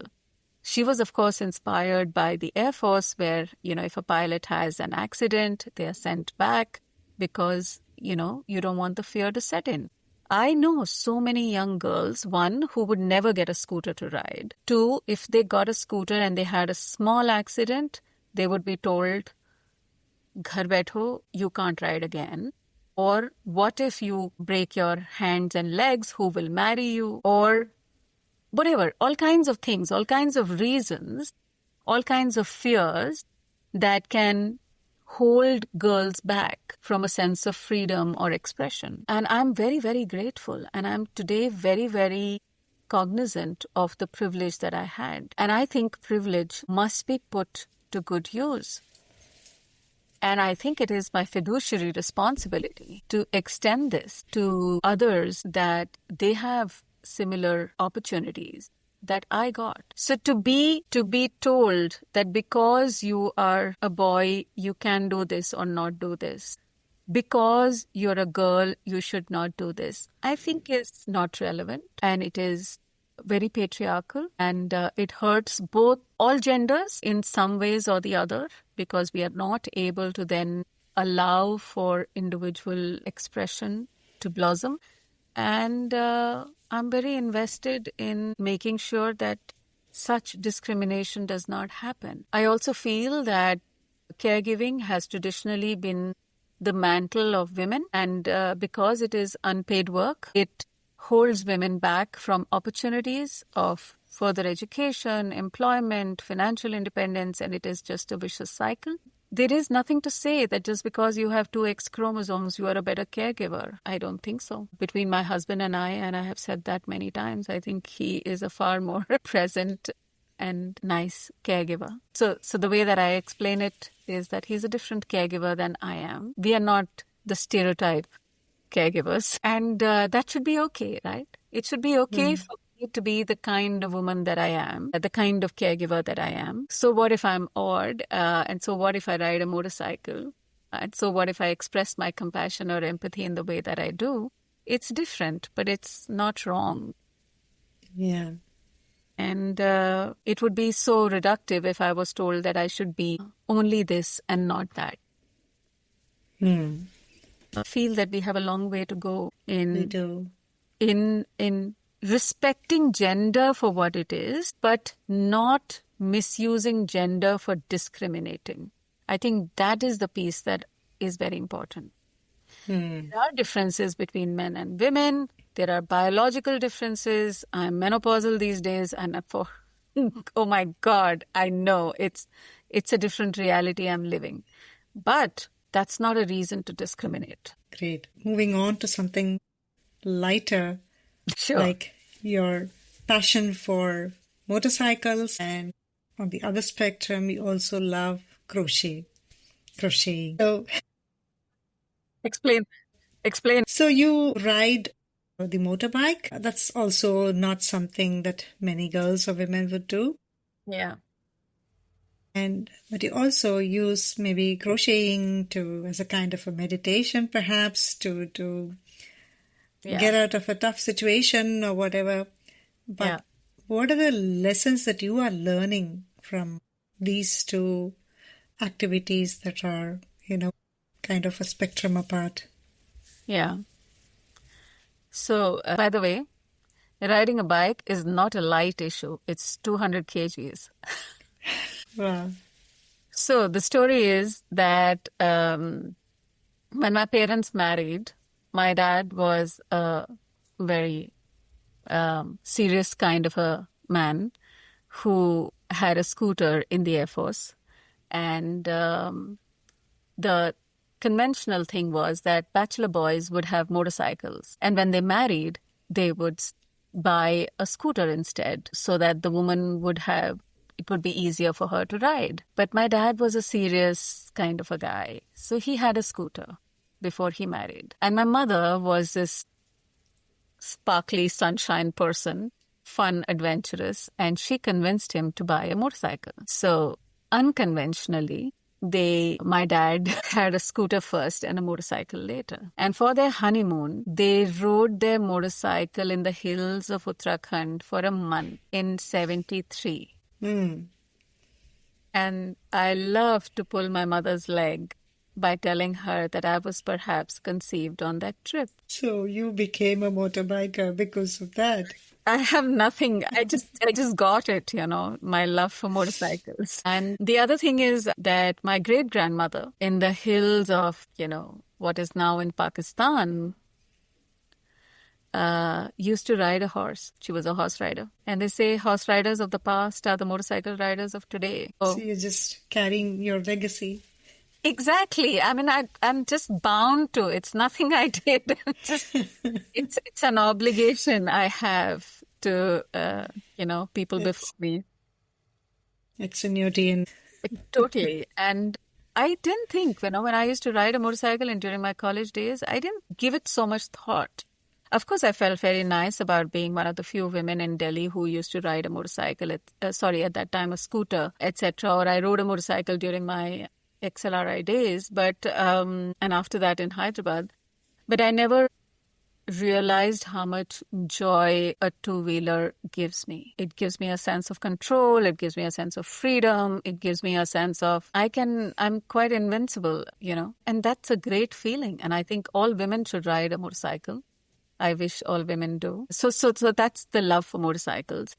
She was, of course, inspired by the Air Force, where, if a pilot has an accident, they are sent back because, you don't want the fear to set in. I know so many young girls, one, who would never get a scooter to ride. Two, if they got a scooter and they had a small accident, they would be told, ghar baitho, you can't ride again. Or what if you break your hands and legs, who will marry you? Or whatever, all kinds of things, all kinds of reasons, all kinds of fears that can hold girls back from a sense of freedom or expression. And I'm very, very grateful. And I'm today very, very cognizant of the privilege that I had. And I think privilege must be put to good use. And I think it is my fiduciary responsibility to extend this to others, that they have similar opportunities that I got. So to be told that because you are a boy, you can do this or not do this, because you're a girl, you should not do this, I think is not relevant, and it is very patriarchal, and it hurts all genders in some ways or the other, because we are not able to then allow for individual expression to blossom. And I'm very invested in making sure that such discrimination does not happen. I also feel that caregiving has traditionally been the mantle of women, and because it is unpaid work, it holds women back from opportunities of further education, employment, financial independence, and it is just a vicious cycle. There is nothing to say that just because you have 2 X chromosomes, you are a better caregiver. I don't think so. Between my husband and I have said that many times, I think he is a far more present and nice caregiver. So the way that I explain it is that he's a different caregiver than I am. We are not the stereotype caregivers. And that should be okay, right? It should be okay for me to be the kind of woman that I am, the kind of caregiver that I am. So what if I'm odd? And so what if I ride a motorcycle? And so what if I express my compassion or empathy in the way that I do? It's different, but it's not wrong. Yeah. And it would be so reductive if I was told that I should be only this and not that. I feel that we have a long way to go in respecting gender for what it is, but not misusing gender for discriminating. I think that is the piece that is very important. There are differences between men and women. There are biological differences. I'm menopausal these days, and oh my God, I know it's a different reality I'm living. But that's not a reason to discriminate. Great. Moving on to something lighter, Sure. like your passion for motorcycles, and on the other spectrum, you also love crocheting. So Explain. So you ride the motorbike. That's also not something that many girls or women would do. Yeah. But you also use maybe crocheting as a kind of a meditation, perhaps to get out of a tough situation or whatever. But what are the lessons that you are learning from these two activities that are, kind of a spectrum apart? Yeah. So, by the way, riding a bike is not a light issue. It's 200 kgs. Wow. So the story is that when my parents married, my dad was a very serious kind of a man who had a scooter in the Air Force. And the conventional thing was that bachelor boys would have motorcycles. And when they married, they would buy a scooter instead, so that the woman it would be easier for her to ride. But my dad was a serious kind of a guy. So he had a scooter before he married. And my mother was this sparkly sunshine person, fun, adventurous, and she convinced him to buy a motorcycle. So unconventionally, my dad had a scooter first and a motorcycle later. And for their honeymoon, they rode their motorcycle in the hills of Uttarakhand for a month in 1973. And I loved to pull my mother's leg by telling her that I was perhaps conceived on that trip. So you became a motorbiker because of that. I have nothing. I just got it, my love for motorcycles. And the other thing is that my great grandmother in the hills of, what is now in Pakistan, used to ride a horse. She was a horse rider. And they say horse riders of the past are the motorcycle riders of today. So you're just carrying your legacy. Exactly. I mean, I'm just bound to. It's nothing I did. It's an obligation I have to, people before me. It's in your DNA. Totally. And I didn't think, when I used to ride a motorcycle and during my college days, I didn't give it so much thought. Of course, I felt very nice about being one of the few women in Delhi who used to ride a motorcycle, at that time a scooter, etc. Or I rode a motorcycle during my XLRI days, and after that in Hyderabad. But I never realized how much joy a two-wheeler gives me. It gives me a sense of control. It gives me a sense of freedom. It gives me a sense of I'm quite invincible, and that's a great feeling. And I think all women should ride a motorcycle. I wish all women do. So that's the love for motorcycles.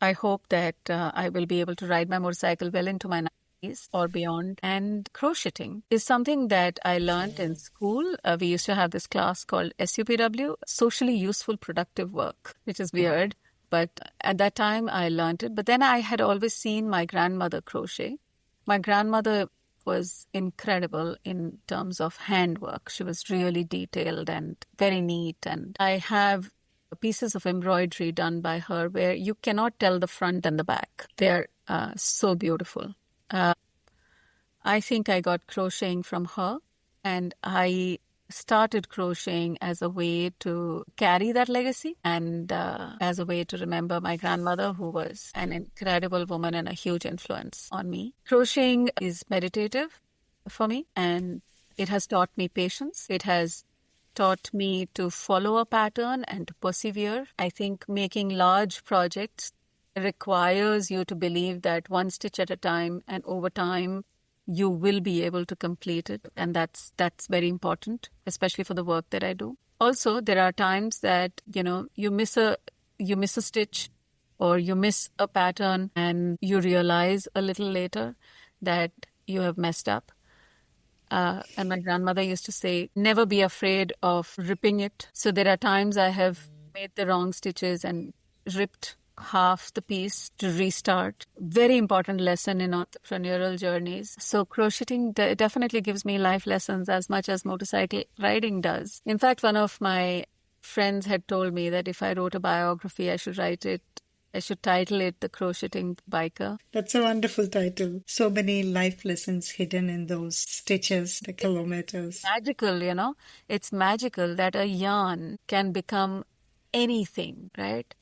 I hope that I will be able to ride my motorcycle well into my 90s or beyond. And crocheting is something that I learned in school. We used to have this class called SUPW, Socially Useful Productive Work, which is weird. But at that time, I learned it. But then I had always seen my grandmother crochet. My grandmother was incredible in terms of handwork. She was really detailed and very neat. And I have pieces of embroidery done by her where you cannot tell the front and the back. They're so beautiful. I think I got crocheting from her, and I started crocheting as a way to carry that legacy and as a way to remember my grandmother, who was an incredible woman and a huge influence on me. Crocheting is meditative for me, and it has taught me patience. It has taught me to follow a pattern and to persevere. I think making large projects requires you to believe that one stitch at a time, and over time you will be able to complete it. And that's very important, especially for the work that I do. Also, there are times that, you miss a stitch or you miss a pattern and you realize a little later that you have messed up. And my grandmother used to say, never be afraid of ripping it. So there are times I have made the wrong stitches and ripped half the piece to restart. Very important lesson in entrepreneurial journeys. So crocheting definitely gives me life lessons as much as motorcycle riding does. In fact, one of my friends had told me that if I wrote a biography, I should title it The Crocheting Biker. That's a wonderful title. So many life lessons hidden in those stitches, the kilometers. Magical, It's magical that a yarn can become anything, right?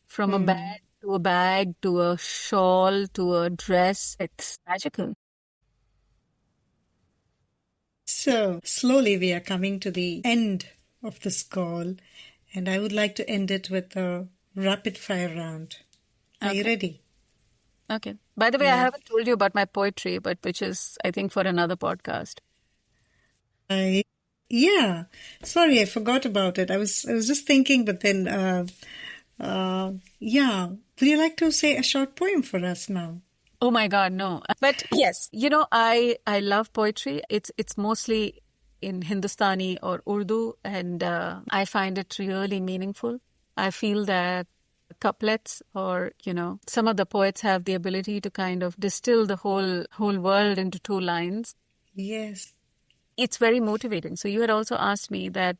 From a bag to a shawl to a dress. It's magical. So slowly we are coming to the end of this call, and I would like to end it with a rapid fire round. Are you ready? Okay. By the way, I haven't told you about my poetry, but which is, I think, for another podcast. Yeah. Sorry, I forgot about it. I was just thinking, but then yeah. Would you like to say a short poem for us now? Oh my God, no. But yes, I love poetry. It's mostly in Hindustani or Urdu, and I find it really meaningful. I feel that couplets or, some of the poets have the ability to kind of distill the whole world into 2 lines. Yes. It's very motivating. So you had also asked me that,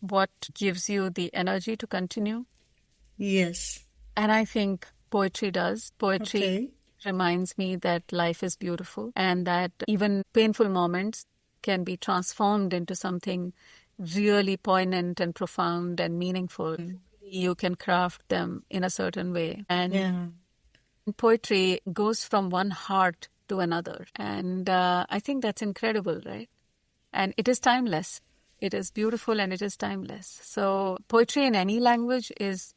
what gives you the energy to continue? Yes. And I think poetry does. Poetry reminds me that life is beautiful and that even painful moments can be transformed into something really poignant and profound and meaningful. You can craft them in a certain way. And poetry goes from one heart to another. And I think that's incredible, right? And it is timeless. It is beautiful and it is timeless. So poetry in any language is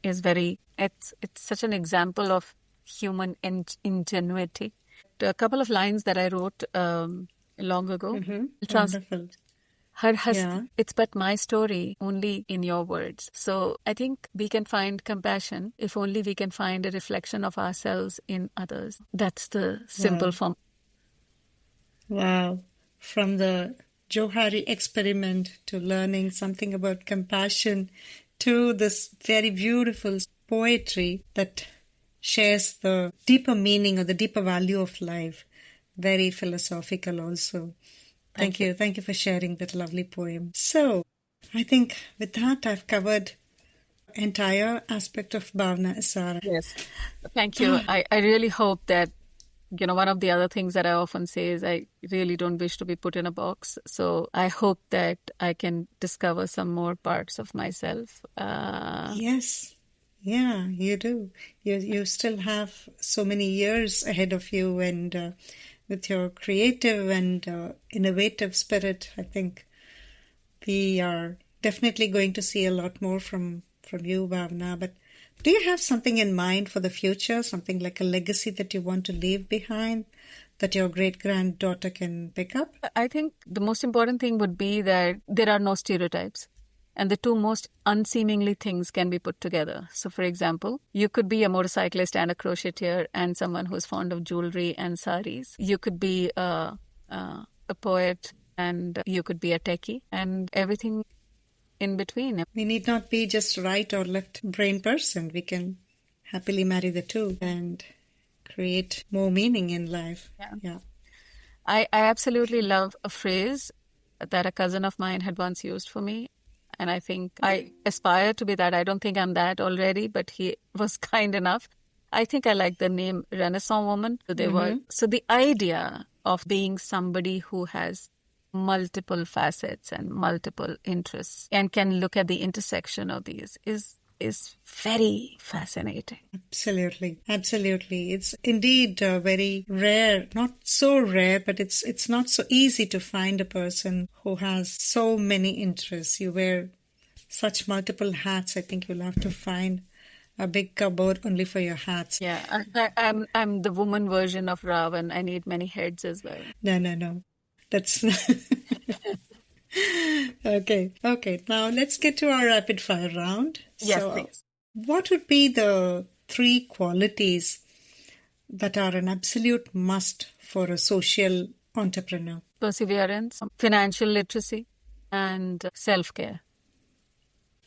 is it's such an example of human ingenuity. A couple of lines that I wrote long ago. Wonderful. It's but my story, only in your words. So I think we can find compassion if only we can find a reflection of ourselves in others. That's the simple form. Wow. From the Johari experiment to learning something about compassion to this very beautiful poetry that shares the deeper meaning or the deeper value of life. Very philosophical also. Thank you. Thank you for sharing that lovely poem. So, I think with that I've covered entire aspect of Bhavana Issar. Yes. Thank you. I really hope that, one of the other things that I often say is I really don't wish to be put in a box. So I hope that I can discover some more parts of myself. Yes. Yeah, you do. You still have so many years ahead of you, and with your creative and innovative spirit, I think we are definitely going to see a lot more from you, Bhavana. But do you have something in mind for the future, something like a legacy that you want to leave behind that your great-granddaughter can pick up? I think the most important thing would be that there are no stereotypes. And the two most unseemingly things can be put together. So, for example, you could be a motorcyclist and a crocheter and someone who's fond of jewelry and saris. You could be a poet and you could be a techie and everything in between. We need not be just right or left brain person. We can happily marry the two and create more meaning in life. Yeah. I absolutely love a phrase that a cousin of mine had once used for me. And I think I aspire to be that. I don't think I'm that already, but he was kind enough. I think I like the name Renaissance woman. So the idea of being somebody who has multiple facets and multiple interests and can look at the intersection of these is very fascinating. Absolutely. It's indeed very rare, not so rare, but it's not so easy to find a person who has so many interests. You wear such multiple hats. I think you'll have to find a big cupboard only for your hats. Yeah, I'm the woman version of Ravan. I need many heads as well. No. That's Okay. Now let's get to our rapid fire round. Yes, please. What would be the 3 qualities that are an absolute must for a social entrepreneur? Perseverance, financial literacy, and self-care.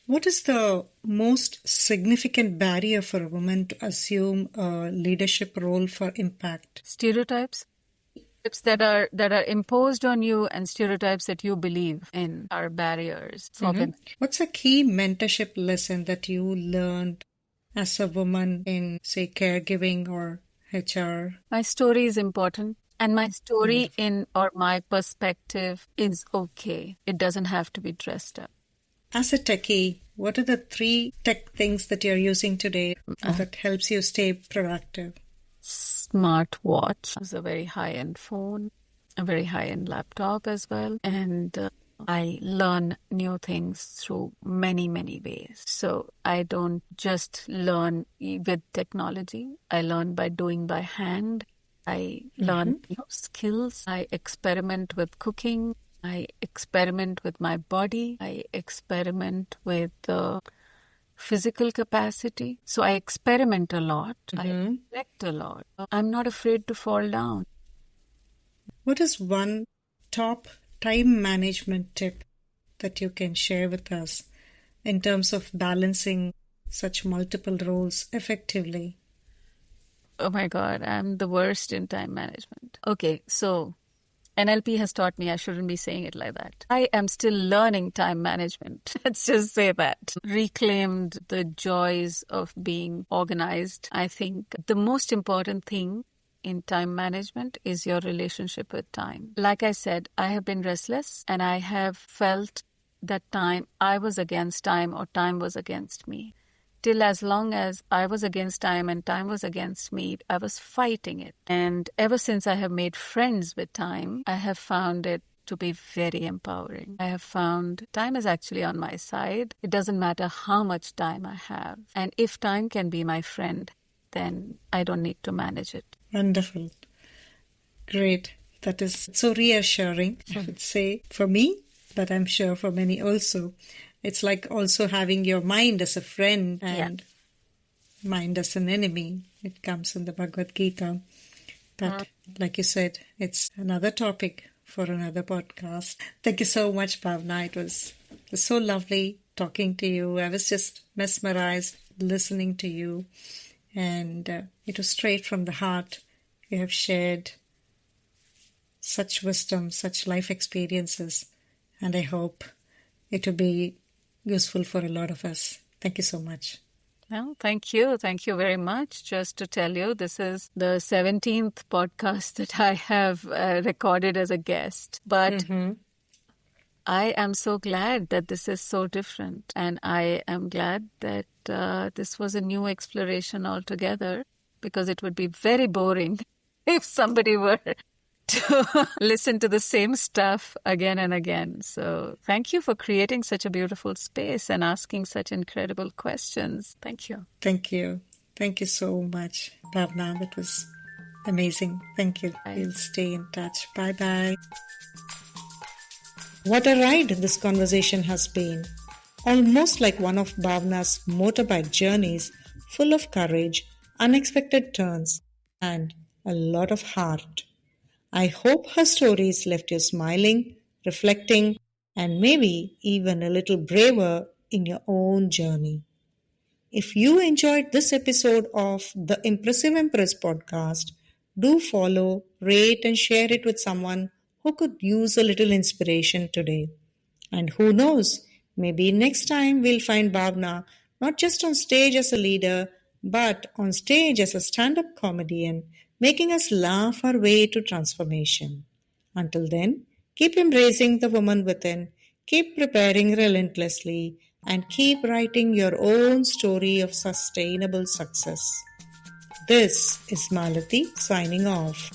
What is the most significant barrier for a woman to assume a leadership role for impact? Stereotypes. That are imposed on you and stereotypes that you believe in are barriers. What's a key mentorship lesson that you learned as a woman in, say, caregiving or HR? My story is important, and my story or my perspective is okay. It doesn't have to be dressed up. As a techie, what are the 3 tech things that you're using today that helps you stay productive? Smartwatch is a very high-end phone, a very high-end laptop as well. And I learn new things through many, many ways. So I don't just learn with technology. I learn by doing by hand. I learn skills. I experiment with cooking. I experiment with my body. I experiment with physical capacity. So I experiment a lot. I reflect a lot. I'm not afraid to fall down. What is one top time management tip that you can share with us in terms of balancing such multiple roles effectively? Oh my God, I'm the worst in time management. Okay, so NLP has taught me I shouldn't be saying it like that. I am still learning time management. Let's just say that. Reclaimed the joys of being organized. I think the most important thing in time management is your relationship with time. Like I said, I have been restless and I have felt that I was against time or time was against me. Till as long as I was against time and time was against me, I was fighting it. And ever since I have made friends with time, I have found it to be very empowering. I have found time is actually on my side. It doesn't matter how much time I have. And if time can be my friend, then I don't need to manage it. Wonderful. Great. That is so reassuring, I would say, for me, but I'm sure for many also. It's like also having your mind as a friend and mind as an enemy. It comes in the Bhagavad Gita. But like you said, it's another topic for another podcast. Thank you so much, Bhavana. It was so lovely talking to you. I was just mesmerized listening to you. And it was straight from the heart. You have shared such wisdom, such life experiences. And I hope it will be useful for a lot of us. Thank you so much. Well, thank you. Thank you very much. Just to tell you, this is the 17th podcast that I have recorded as a guest. But I am so glad that this is so different. And I am glad that this was a new exploration altogether, because it would be very boring if somebody were to listen to the same stuff again and again. So thank you for creating such a beautiful space and asking such incredible questions. Thank you. Thank you. Thank you so much, Bhavana. That was amazing. Thank you. Bye. We'll stay in touch. Bye-bye. What a ride this conversation has been. Almost like one of Bhavana's motorbike journeys, full of courage, unexpected turns, and a lot of heart. I hope her stories left you smiling, reflecting, and maybe even a little braver in your own journey. If you enjoyed this episode of the Impressive Empress podcast, do follow, rate, and share it with someone who could use a little inspiration today. And who knows, maybe next time we'll find Bhavna not just on stage as a leader, but on stage as a stand-up comedian, making us laugh our way to transformation. Until then, keep embracing the woman within, keep preparing relentlessly, and keep writing your own story of sustainable success. This is Malathi signing off.